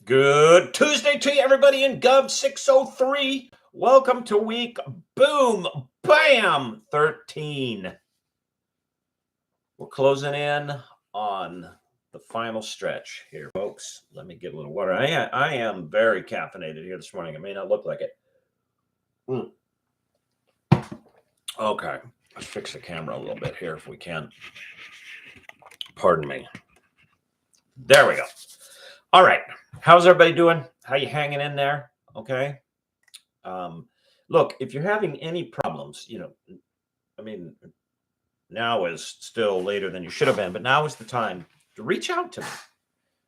Good Tuesday to you, everybody in Gov 603. Welcome to week boom, bam, 13. We're closing in on the final stretch here, folks. Let me get a little water. I am very caffeinated here this morning. It may not look like it. Okay, let's fix the camera a little bit here if we can. Pardon me. There we go. All right. How's everybody doing? How you hanging in there? Okay. Look, if you're having any problems, now is still later than you should have been, but now is the time to reach out to me.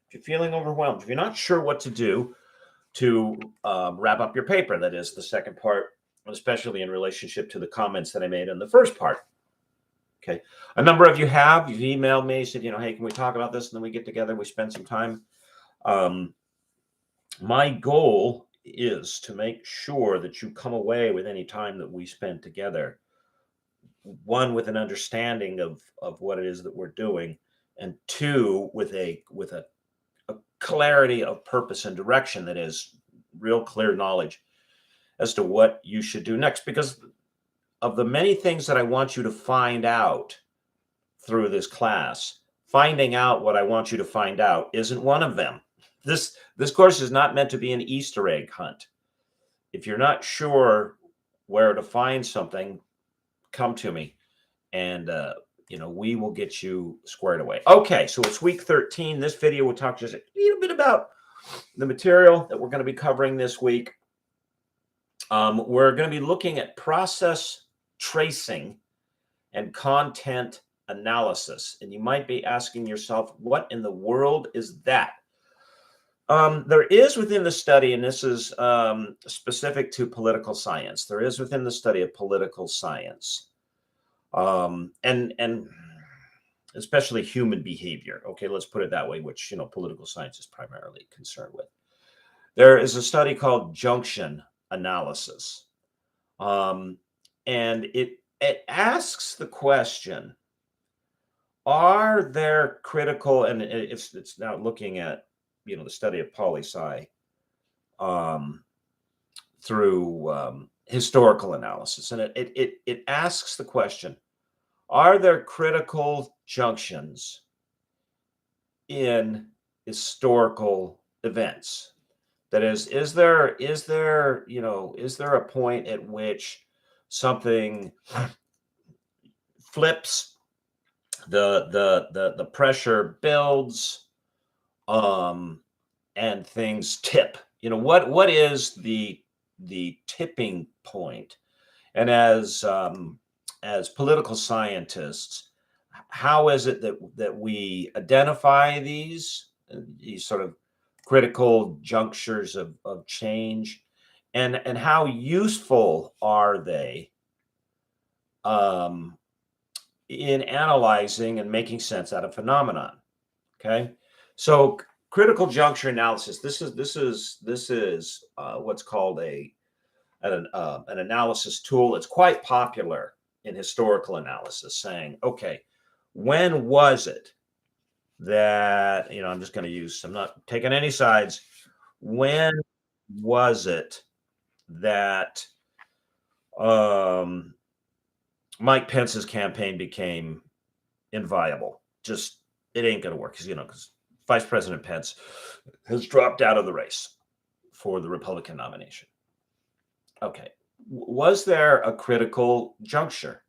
If you're feeling overwhelmed, if you're not sure what to do to wrap up your paper, that is the second part, especially in relationship to the comments that I made in the first part. Okay. A number of you've emailed me, said, hey, can we talk about this? And then we get together, we spend some time. My goal is to make sure that you come away with any time that we spend together, one, with an understanding of what it is that we're doing, and two, with a clarity of purpose and direction, that is real clear knowledge as to what you should do next. Because of the many things that I want you to find out through this class, finding out what I want you to find out isn't one of them. This course is not meant to be an Easter egg hunt. If you're not sure where to find something, come to me, and we will get you squared away. Okay, so it's week 13. This video will talk just a little bit about the material that we're going to be covering this week. We're going to be looking at process tracing and content analysis. And you might be asking yourself, what in the world is that? There is within the study, and this is specific to political science, there is within the study of political science, and especially human behavior. Okay, let's put it that way, which, political science is primarily concerned with. There is a study called junction analysis. And it asks the question, are there critical, and it's now looking at, the study of poli-sci through historical analysis. And it asks the question, are there critical junctions in historical events? That is there a point at which something flips, the pressure builds, and things tip? What is the tipping point? And as political scientists, how is it that we identify these sort of critical junctures of change, and how useful are they in analyzing and making sense out of phenomenon? Okay, so critical juncture analysis. This is what's called an analysis tool. It's quite popular in historical analysis, saying, okay, when was it that, I'm just going to use, I'm not taking any sides. When was it that Mike Pence's campaign became inviolable? Just, it ain't going to work, because Vice President Pence has dropped out of the race for the Republican nomination. Okay. Was there a critical juncture?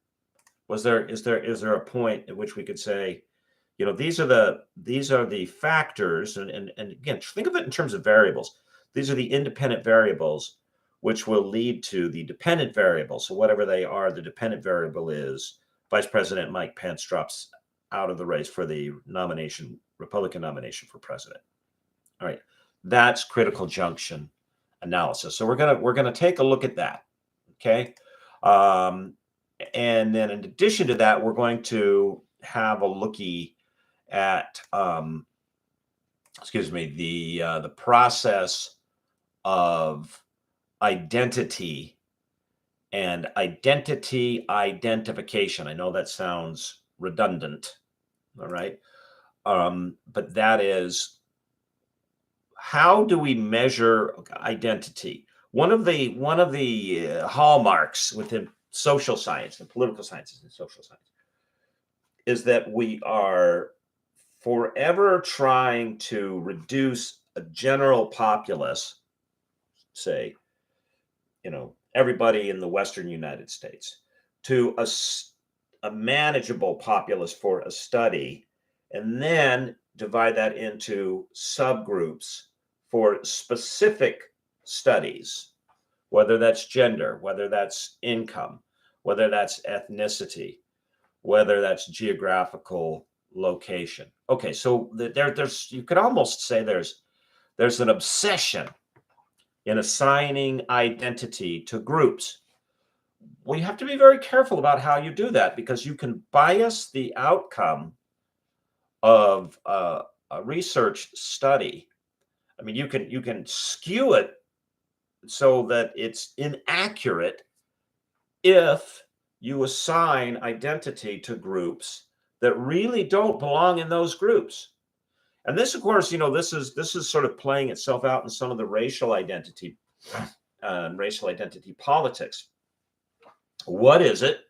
Is there a point at which we could say, these are the factors, and again, think of it in terms of variables. These are the independent variables which will lead to the dependent variable. So whatever they are, the dependent variable is Vice President Mike Pence drops out of the race for the Republican nomination for president. All right, that's critical junction analysis. So we're gonna take a look at that. Okay, and then in addition to that, we're going to have a looky at the process of identity and identity identification. I know that sounds redundant, all right, but that is how do we measure identity? One of the hallmarks within social science and political sciences and social science is that we are forever trying to reduce a general populace, say, everybody in the Western United States, to a manageable populace for a study, and then divide that into subgroups for specific studies, whether that's gender, whether that's income, whether that's ethnicity, whether that's geographical location. Okay, so there's you could almost say there's an obsession in assigning identity to groups. Well, you have to be very careful about how you do that, because you can bias the outcome of a research study. I mean, you can skew it so that it's inaccurate if you assign identity to groups that really don't belong in those groups. And this, of course, this is sort of playing itself out in some of the racial identity and racial identity politics. What is it,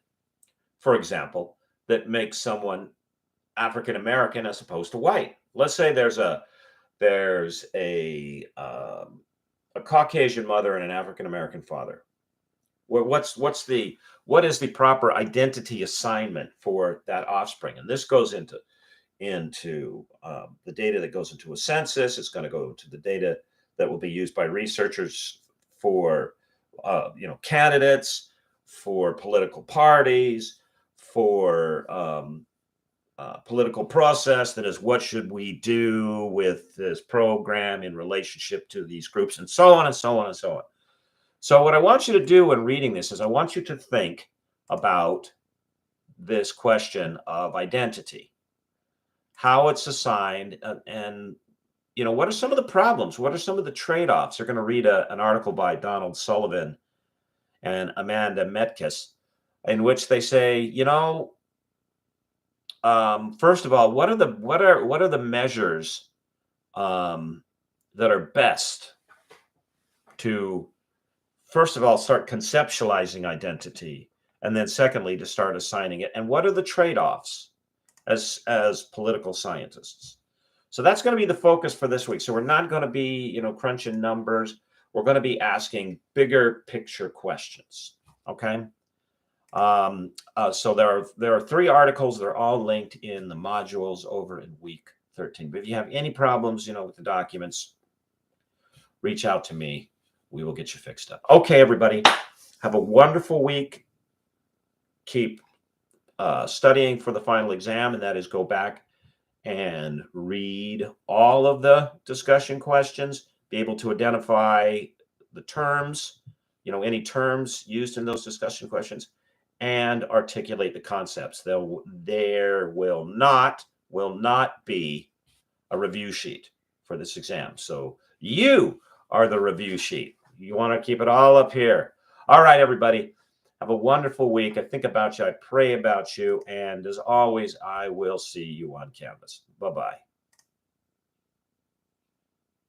for example, that makes someone African American as opposed to white? Let's say there's a Caucasian mother and an African American father. What is the proper identity assignment for that offspring? And this goes into the data that goes into a census. It's going to go to the data that will be used by researchers for candidates, for political parties, for political process. That is, what should we do with this program in relationship to these groups, and so on and so on and so on. So what I want you to do when reading this is I want you to think about this question of identity, how it's assigned, and what are some of the problems? What are some of the trade-offs? You're going to read an article by Donald Sullivan and Amanda Metkes, in which they say, first of all, what are the measures that are best to, first of all, start conceptualizing identity, and then secondly, to start assigning it, and what are the trade-offs as political scientists? So that's going to be the focus for this week. So we're not going to be, crunching numbers. We're going to be asking bigger picture questions. Okay. So there are 3 articles. They're all linked in the modules over in week 13. But if you have any problems, with the documents, reach out to me. We will get you fixed up. Okay, everybody, have a wonderful week. Keep studying for the final exam, and that is go back and read all of the discussion questions, be able to identify the terms, any terms used in those discussion questions, and articulate the concepts. There will not be a review sheet for this exam. So you are the review sheet. You want to keep it all up here. All right, everybody. Have a wonderful week. I think about you. I pray about you. And as always, I will see you on Canvas. Bye-bye.